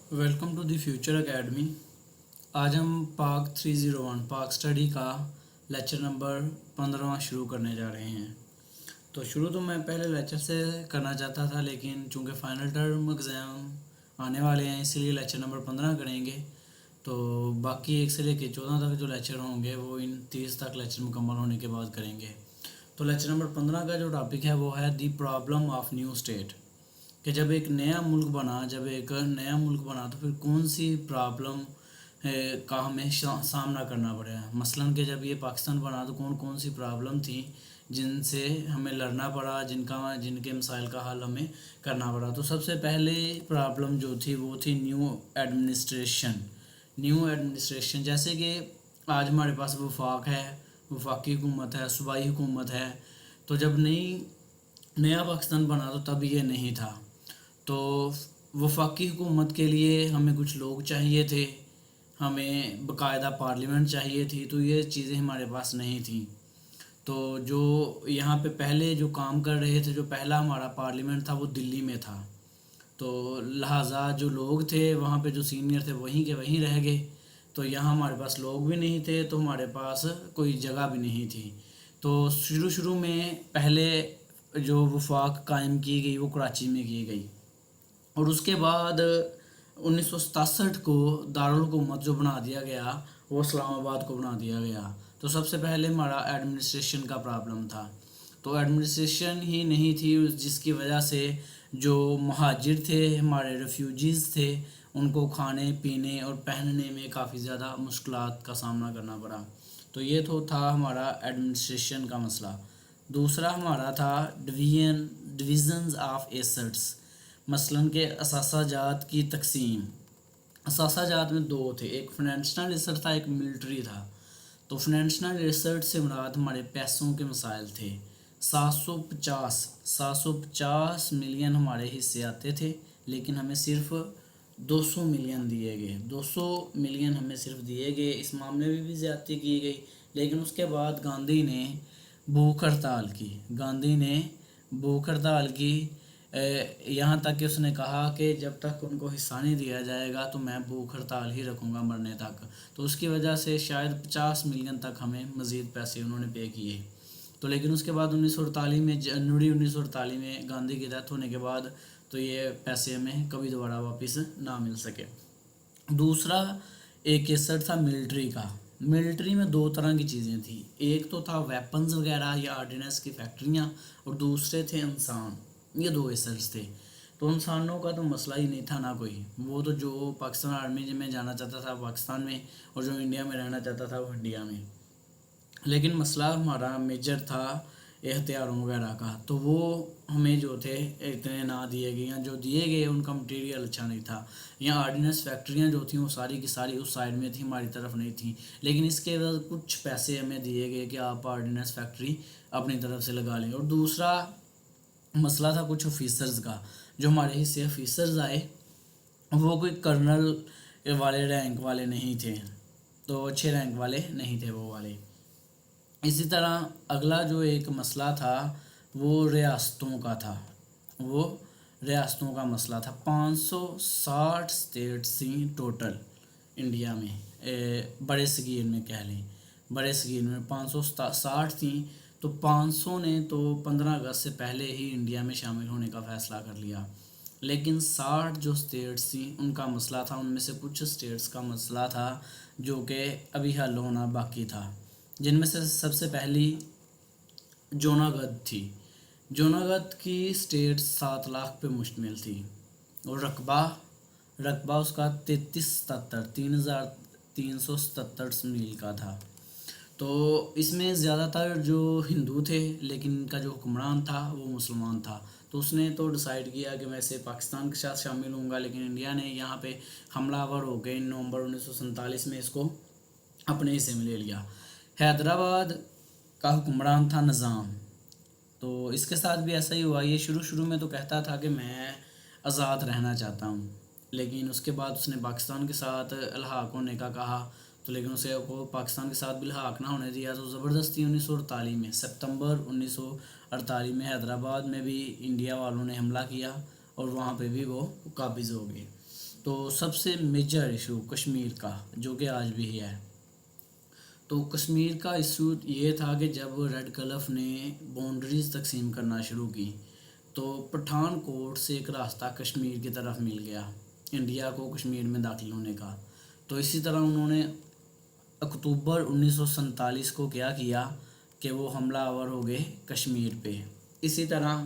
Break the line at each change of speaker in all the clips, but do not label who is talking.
Welcome to the future academy. आज हम पाक 301 पाक स्टडी का लेक्चर नंबर 15वां शुरू करने जा रहे हैं। तो शुरू तो मैं पहले लेक्चर से करना चाहता था, लेकिन चूंकि फ़ाइनल टर्म एग्ज़ाम आने वाले हैं इसलिए लेक्चर नंबर 15 करेंगे। तो बाकी 1 से लेकर 14 तक जो लेक्चर होंगे वो इन 30 तक लेक्चर मुकम्मल होने के बाद करेंगे। तो लेक्चर नंबर 15 का जो टॉपिक है वो है दी प्रॉब्लम ऑफ न्यू स्टेट, कि जब एक नया मुल्क बना तो फिर कौन सी प्रॉब्लम का हमें सामना करना पड़ेगा। मसलन कि जब ये पाकिस्तान बना तो कौन कौन सी प्रॉब्लम थी जिनसे हमें लड़ना पड़ा, जिनके मसाइल का हल हमें करना पड़ा। तो सबसे पहले प्रॉब्लम जो थी वो थी न्यू एडमिनिस्ट्रेशन। जैसे कि आज हमारे पास वफाक है, वफाकी हुकूमत है, सूबाई हुकूमत है। तो जब नया पाकिस्तान बना तो तब ये नहीं था। तो वफाकी हुकूमत के लिए हमें कुछ लोग चाहिए थे, हमें बाकायदा पार्लियामेंट चाहिए थी। तो ये चीज़ें हमारे पास नहीं थी। तो जो यहाँ पे पहले जो काम कर रहे थे, जो पहला हमारा पार्लियामेंट था वो दिल्ली में था। तो लिहाजा जो लोग थे वहाँ पे, जो सीनियर थे वहीं के वहीं रह गए। तो यहाँ हमारे पास लोग भी नहीं थे, तो हमारे पास कोई जगह भी नहीं थी। तो शुरू में पहले जो वफाक कायम की गई वो कराची में की गई, और उसके बाद 1967 को दारुल हुकूमत जो बना दिया गया वो इस्लामाबाद को बना दिया गया। तो सबसे पहले हमारा एडमिनिस्ट्रेशन का प्रॉब्लम था। तो एडमिनिस्ट्रेशन ही नहीं थी, जिसकी वजह से जो महाजिर थे, हमारे रेफ्यूजीज़ थे, उनको खाने पीने और पहनने में काफ़ी ज़्यादा मुश्किलात का सामना करना पड़ा। तो ये तो था हमारा एडमिनिस्ट्रेशन का मसला। दूसरा हमारा था डिवीज़न्स ऑफ एसेट्स, मसलन के असासाजात की तकसीम। असासाजात में दो थे, एक फाइनेंशियल रिसर्च था, एक मिलिट्री था। तो फाइनेंशियल रिसर्च से मुराद हमारे पैसों के मसाइल थे। 750 मिलियन हमारे हिस्से आते थे, लेकिन हमें सिर्फ 200 मिलियन दिए गए। 200 मिलियन हमें सिर्फ दिए गए। इस मामले में भी ज़्यादती की गई। लेकिन उसके बाद गांधी ने भूख हड़ताल की। यहाँ तक कि उसने कहा कि जब तक उनको हिस्सा नहीं दिया जाएगा तो मैं भूख हड़ताल ही रखूँगा मरने तक। तो उसकी वजह से शायद 50 मिलियन तक हमें मज़ीद पैसे उन्होंने पे किए। तो लेकिन उसके बाद 1948 में, जनवरी 1948 में गांधी की डेथ होने के बाद, तो ये पैसे हमें कभी दोबारा वापस ना मिल सके। दूसरा एक केसर था मिलिट्री का। मिलिट्री में दो तरह की चीज़ें थी, एक तो था वेपन्स वगैरह या आर्डिनेंस की फैक्ट्रियाँ, और दूसरे थे इंसान। ये दो एसर्स थे। तो इंसानों का तो मसला ही नहीं था ना कोई, वो तो जो पाकिस्तान आर्मी में जाना चाहता था पाकिस्तान में, और जो इंडिया में रहना चाहता था वो इंडिया में। लेकिन मसला हमारा मेजर था हथियारों वगैरह का। तो वो हमें जो थे इतने ना दिए गए, या जो दिए गए उनका मटेरियल अच्छा नहीं था। या आर्डिनेंस फैक्ट्रियाँ जो थी वो सारी की सारी उस साइड में थी, हमारी तरफ नहीं थी। लेकिन इसके बाद कुछ पैसे हमें दिए गए कि आप आर्डिनेंस फैक्ट्री अपनी तरफ से लगा लें। और दूसरा मसला था कुछ ऑफिसर्स का। जो हमारे हिस्से ऑफिसर्स आए वो कोई कर्नल वाले रैंक वाले नहीं थे, तो अच्छे रैंक वाले नहीं थे वो वाले। इसी तरह अगला जो एक मसला था वो रियासतों का था। वो रियासतों का मसला था। 560 स्टेट्स थी टोटल इंडिया में, बड़े सगीर में कह लें, बड़े सगीर में 560 थी। तो 500 ने तो 15 अगस्त से पहले ही इंडिया में शामिल होने का फ़ैसला कर लिया। लेकिन 60 जो स्टेट्स थी उनका मसला था, उनमें से कुछ स्टेट्स का मसला था जो कि अभी हल होना बाकी था। जिनमें से सबसे पहली जूनागढ़ थी। जूनागढ़ की स्टेट 7 लाख पे मुश्तमिल थी, और रकबा उसका 3,377 मील का था। तो इसमें ज़्यादातर जो हिंदू थे, लेकिन इनका जो हुक्मरान था वो मुसलमान था। तो उसने तो डिसाइड किया कि मैं इसे पाकिस्तान के साथ शामिल होऊंगा, लेकिन इंडिया ने यहाँ पे हमलावर हो गए। नवंबर 1947 में इसको अपने हिस्से में ले लिया। हैदराबाद का हुक्मरान था निज़ाम। तो इसके साथ भी ऐसा ही हुआ। ये शुरू में तो कहता था कि मैं आज़ाद रहना चाहता हूँ, लेकिन उसके बाद उसने पाकिस्तान के साथ इल्हाक़ होने का कहा। तो लेकिन उसे को पाकिस्तान के साथ भी इल्हाक़ ना होने दिया। तो ज़बरदस्ती 1948 में, सितंबर 1948 में हैदराबाद में भी इंडिया वालों ने हमला किया, और वहाँ पे भी वो काबिज़ हो गए। تو سب سے میجر ایشو کشمیر کا جو کہ آج بھی ہے، تو کشمیر کا ایشو یہ تھا کہ جب ریڈ کلف نے باؤنڈریز تقسیم کرنا شروع کی تو پٹھان کوٹ سے ایک راستہ کشمیر کی طرف مل گیا انڈیا کو کشمیر میں داخل ہونے کا۔ تو اسی طرح انہوں نے اکتوبر 1947 کو کیا کیا کہ وہ حملہ آور ہو گئے کشمیر پہ۔ اسی طرح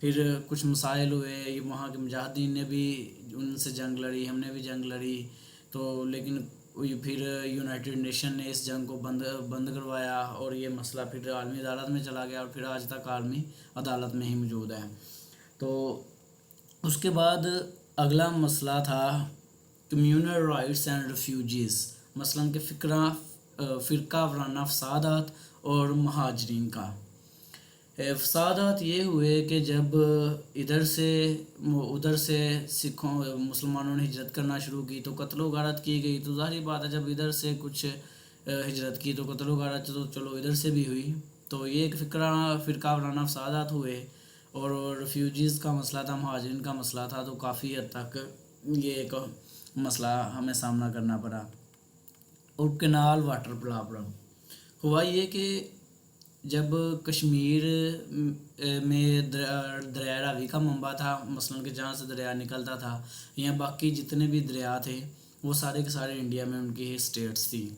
پھر کچھ مسائل ہوئے، وہاں کے مجاہدین نے بھی ان سے جنگ لڑی، ہم نے بھی جنگ لڑی، تو لیکن پھر یونائٹڈ نیشن نے اس جنگ کو بند کروایا اور یہ مسئلہ پھر عالمی عدالت میں چلا گیا اور پھر آج تک عالمی عدالت میں ہی موجود ہے۔ تو اس کے بعد اگلا مسئلہ تھا کمیونل رائٹس اینڈ ریفیوجیز، مثلاً کہ فرقہ وارانہ فسادات اور مہاجرین کا۔ فسادات یہ ہوئے کہ جب ادھر سے سکھوں مسلمانوں نے ہجرت کرنا شروع کی تو قتل و غارت کی گئی، تو ظاہری بات ہے جب ادھر سے کچھ ہجرت کی تو قتل و غارت تو چلو ادھر سے بھی ہوئی، تو یہ ایک فرقہ وارانہ فسادات ہوئے۔ اور ریفیوجیز کا مسئلہ تھا، مہاجرین کا مسئلہ تھا، تو کافی حد تک یہ ایک مسئلہ ہمیں سامنا کرنا پڑا۔ اور کینال واٹر پرابلم ہوا یہ کہ جب کشمیر میں دریا راوی کا منبع تھا، مثلاً کہ جہاں سے دریا نکلتا تھا، یا باقی جتنے بھی دریا تھے وہ سارے کے سارے انڈیا میں ان کی اسٹیٹس تھی،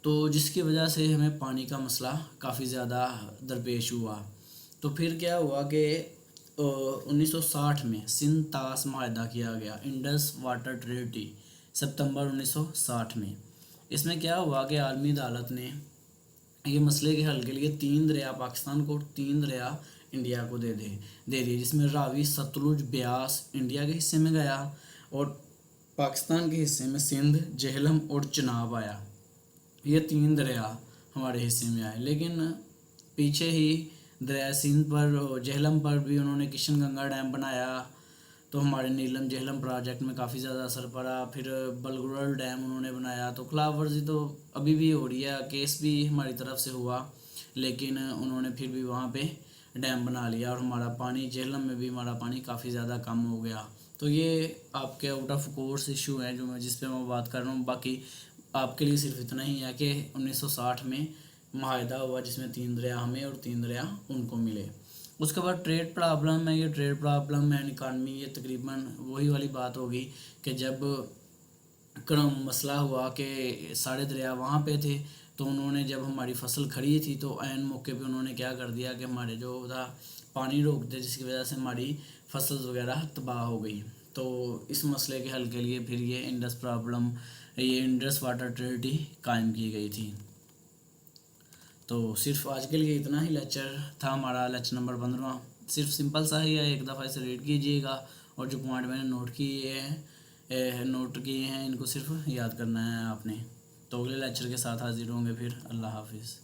تو جس کی وجہ سے ہمیں پانی کا مسئلہ کافی زیادہ درپیش ہوا۔ تو پھر کیا ہوا کہ 1960 میں سندھ طاس معاہدہ کیا گیا، انڈس واٹر ٹریٹی، ستمبر 1960 میں۔ اس میں کیا ہوا کہ عالمی عدالت نے یہ مسئلے کے حل کے لیے 3 دریا پاکستان کو 3 دریا انڈیا کو دے دیے، جس میں راوی، ستلج، بیاس انڈیا کے حصے میں گیا اور پاکستان کے حصے میں سندھ، جہلم اور چناب آیا۔ یہ 3 دریا ہمارے حصے میں آئے، لیکن پیچھے ہی دریا سندھ پر، جہلم پر بھی انہوں نے کشن گنگا ڈیم بنایا، تو ہمارے نیلم جہلم پروجیکٹ میں کافی زیادہ اثر پڑا۔ پھر بلگرل ڈیم انہوں نے بنایا، تو خلاف ورزی تو ابھی بھی ہو رہی ہے، کیس بھی ہماری طرف سے ہوا، لیکن انہوں نے پھر بھی وہاں پہ ڈیم بنا لیا اور ہمارا پانی جہلم میں بھی ہمارا پانی کافی زیادہ کم ہو گیا۔ تو یہ آپ کے آؤٹ آف کورس ایشو ہیں جس پہ میں بات کر رہا ہوں۔ باقی آپ کے لیے صرف اتنا ہی ہے کہ 1960 میں معاہدہ ہوا جس میں 3 دریا ہمیں اور 3 دریا ان کو ملے۔ اس کے بعد ٹریڈ پرابلم ہے، یہ ٹریڈ پرابلم اینڈ اکانومی، یہ تقریباً وہی والی بات ہوگی کہ جب مسئلہ ہوا کہ سارے دریا وہاں پہ تھے، تو انہوں نے جب ہماری فصل کھڑی تھی تو عین موقع پہ انہوں نے کیا کر دیا کہ ہمارے جو تھا پانی روک دیا، جس کی وجہ سے ہماری فصل وغیرہ تباہ ہو گئی۔ تو اس مسئلے کے حل کے لیے پھر یہ انڈس واٹر ٹریٹی قائم کی گئی تھی۔ تو صرف آج کے لیے اتنا ہی لیکچر تھا ہمارا، لیکچر نمبر 15، صرف سمپل سا ہی ہے، ایک دفعہ اسے ریڈ کیجئے گا اور جو پوائنٹ میں نے نوٹ کیے ہیں ان کو صرف یاد کرنا ہے آپ نے۔ تو اگلے لیکچر کے ساتھ حاضر ہوں گے پھر۔ اللہ حافظ۔